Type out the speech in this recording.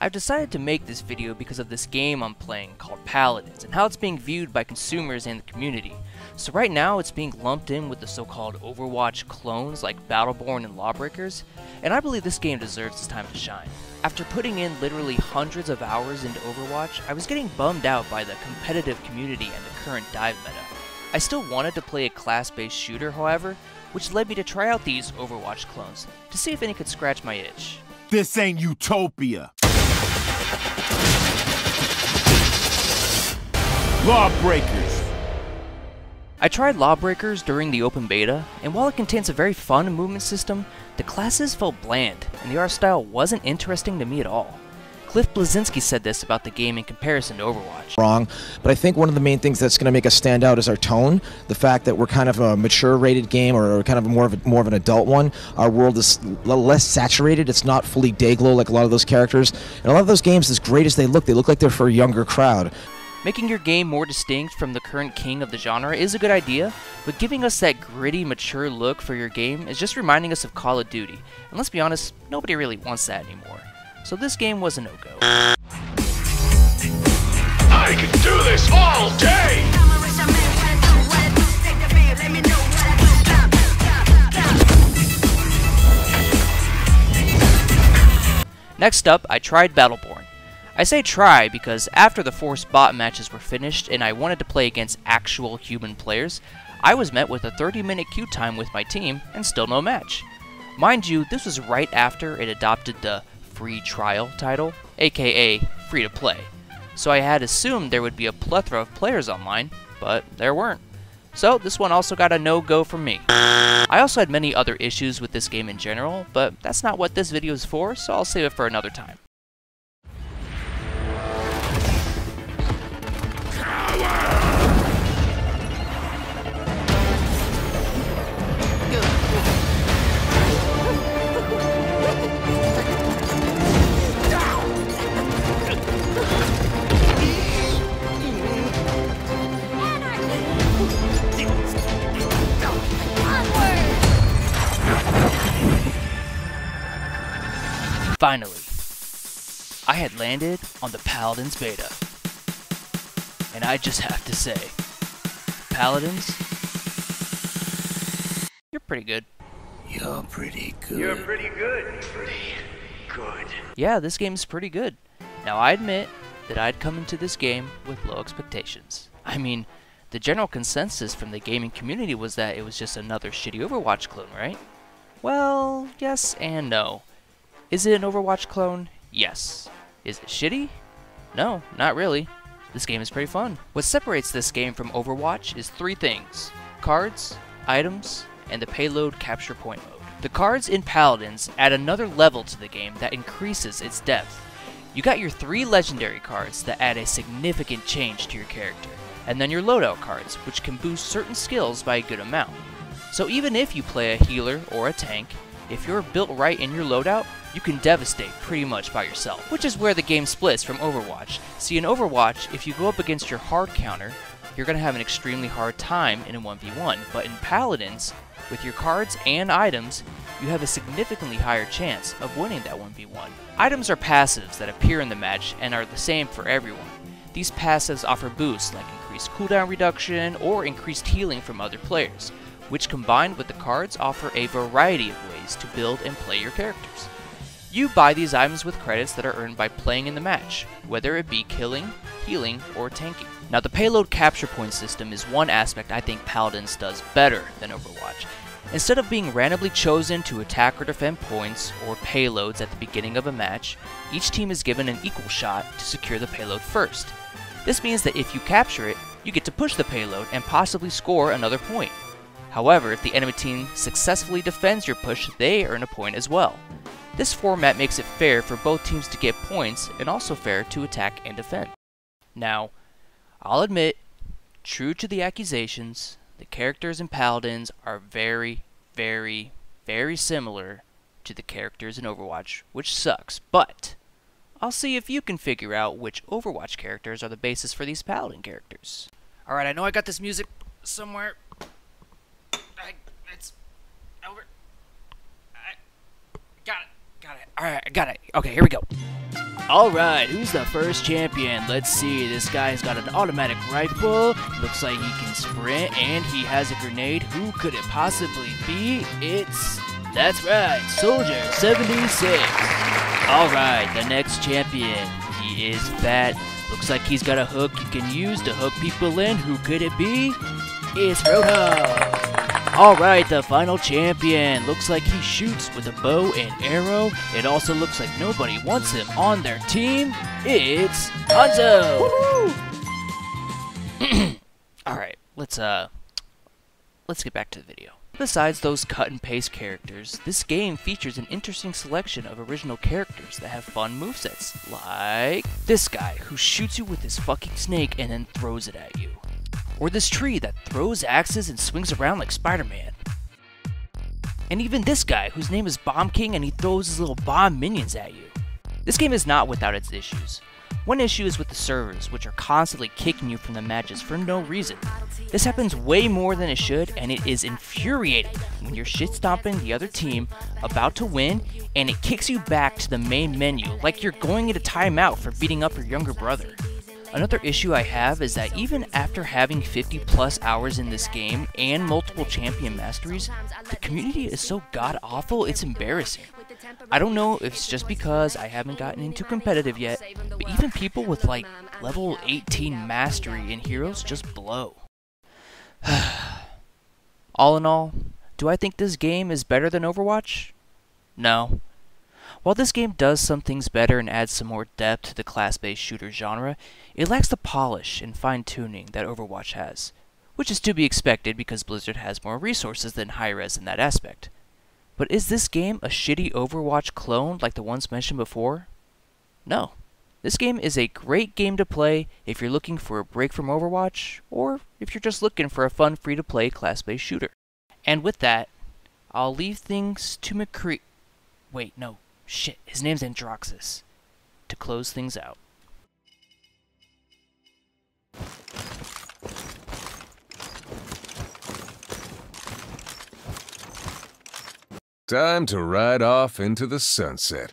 I've decided to make this video because of this game I'm playing called Paladins and how it's being viewed by consumers and the community. So right now it's being lumped in with the so-called Overwatch clones like Battleborn and Lawbreakers, and I believe this game deserves its time to shine. After putting in literally hundreds of hours into Overwatch, I was getting bummed out by the competitive community and the current dive meta. I still wanted to play a class-based shooter, however, which led me to try out these Overwatch clones to see if any could scratch my itch. This ain't Utopia. Lawbreakers. I tried Lawbreakers during the open beta, and while it contains a very fun movement system, the classes felt bland, and the art style wasn't interesting to me at all. Cliff Bleszinski said this about the game in comparison to Overwatch. Wrong, but I think one of the main things that's going to make us stand out is our tone. The fact that we're kind of a mature-rated game, or kind of more of an adult one. Our world is less saturated. It's not fully day-glow like a lot of those characters. And a lot of those games, as great as they look like they're for a younger crowd. Making your game more distinct from the current king of the genre is a good idea, but giving us that gritty, mature look for your game is just reminding us of Call of Duty. And let's be honest, nobody really wants that anymore. So this game was a no-go. I can do this all day! Next up, I tried Battleborn. I say try because after the forced bot matches were finished and I wanted to play against actual human players, I was met with a 30-minute queue time with my team and still no match. Mind you, this was right after it adopted the free trial title, aka free to play. So I had assumed there would be a plethora of players online, but there weren't. So this one also got a no-go from me. I also had many other issues with this game in general, but that's not what this video is for, so I'll save it for another time. Finally, I had landed on the Paladins beta. And I just have to say, Paladins, you're pretty good. You're pretty good. You're pretty good. Pretty good. Yeah, this game's pretty good. Now I admit that I'd come into this game with low expectations. I mean, the general consensus from the gaming community was that it was just another shitty Overwatch clone, right? Well, yes and no. Is it an Overwatch clone? Yes. Is it shitty? No, not really. This game is pretty fun. What separates this game from Overwatch is three things: cards, items, and the payload capture point mode. The cards in Paladins add another level to the game that increases its depth. You got your 3 legendary cards that add a significant change to your character, and then your loadout cards, which can boost certain skills by a good amount. So even if you play a healer or a tank, if you're built right in your loadout, you can devastate pretty much by yourself, which is where the game splits from Overwatch. See, in Overwatch, if you go up against your hard counter, you're going to have an extremely hard time in a 1v1, but in Paladins, with your cards and items, you have a significantly higher chance of winning that 1v1. Items are passives that appear in the match and are the same for everyone. These passives offer boosts like increased cooldown reduction or increased healing from other players, which combined with the cards offer a variety of ways to build and play your characters. You buy these items with credits that are earned by playing in the match, whether it be killing, healing, or tanking. Now the payload capture point system is one aspect I think Paladins does better than Overwatch. Instead of being randomly chosen to attack or defend points or payloads at the beginning of a match, each team is given an equal shot to secure the payload first. This means that if you capture it, you get to push the payload and possibly score another point. However, if the enemy team successfully defends your push, they earn a point as well. This format makes it fair for both teams to get points and also fair to attack and defend. Now, I'll admit, true to the accusations, the characters in Paladins are very, very, very similar to the characters in Overwatch, which sucks, but I'll see if you can figure out which Overwatch characters are the basis for these Paladin characters. Alright, I know I got this music somewhere. It's over. Got it. Alright, I got it. Okay, here we go. Alright, who's the first champion? Let's see, this guy's got an automatic rifle, looks like he can sprint, and he has a grenade. Who could it possibly be? That's right, Soldier 76. Alright, the next champion. He is fat. Looks like he's got a hook you can use to hook people in. Who could it be? It's Roadhog. Alright, the final champion. Looks like he shoots with a bow and arrow. It also looks like nobody wants him on their team. It's Hanzo. Alright, let's get back to the video. Besides those cut and paste characters, this game features an interesting selection of original characters that have fun movesets, like this guy who shoots you with his fucking snake and then throws it at you. Or this tree that throws axes and swings around like Spider-Man. And even this guy whose name is Bomb King and he throws his little bomb minions at you. This game is not without its issues. One issue is with the servers, which are constantly kicking you from the matches for no reason. This happens way more than it should, and it is infuriating when you're shit-stomping the other team, about to win, and it kicks you back to the main menu like you're going into timeout for beating up your younger brother. Another issue I have is that even after having 50 plus hours in this game and multiple champion masteries, the community is so god-awful it's embarrassing. I don't know if it's just because I haven't gotten into competitive yet, but even people with like level 18 mastery in heroes just blow. All in all, do I think this game is better than Overwatch? No. While this game does some things better and adds some more depth to the class-based shooter genre, it lacks the polish and fine-tuning that Overwatch has, which is to be expected because Blizzard has more resources than Hi-Rez in that aspect. But is this game a shitty Overwatch clone like the ones mentioned before? No. This game is a great game to play if you're looking for a break from Overwatch, or if you're just looking for a fun free-to-play class-based shooter. And with that, I'll leave things to McCree... Wait, no. Shit, his name's Androxus. To close things out. Time to ride off into the sunset.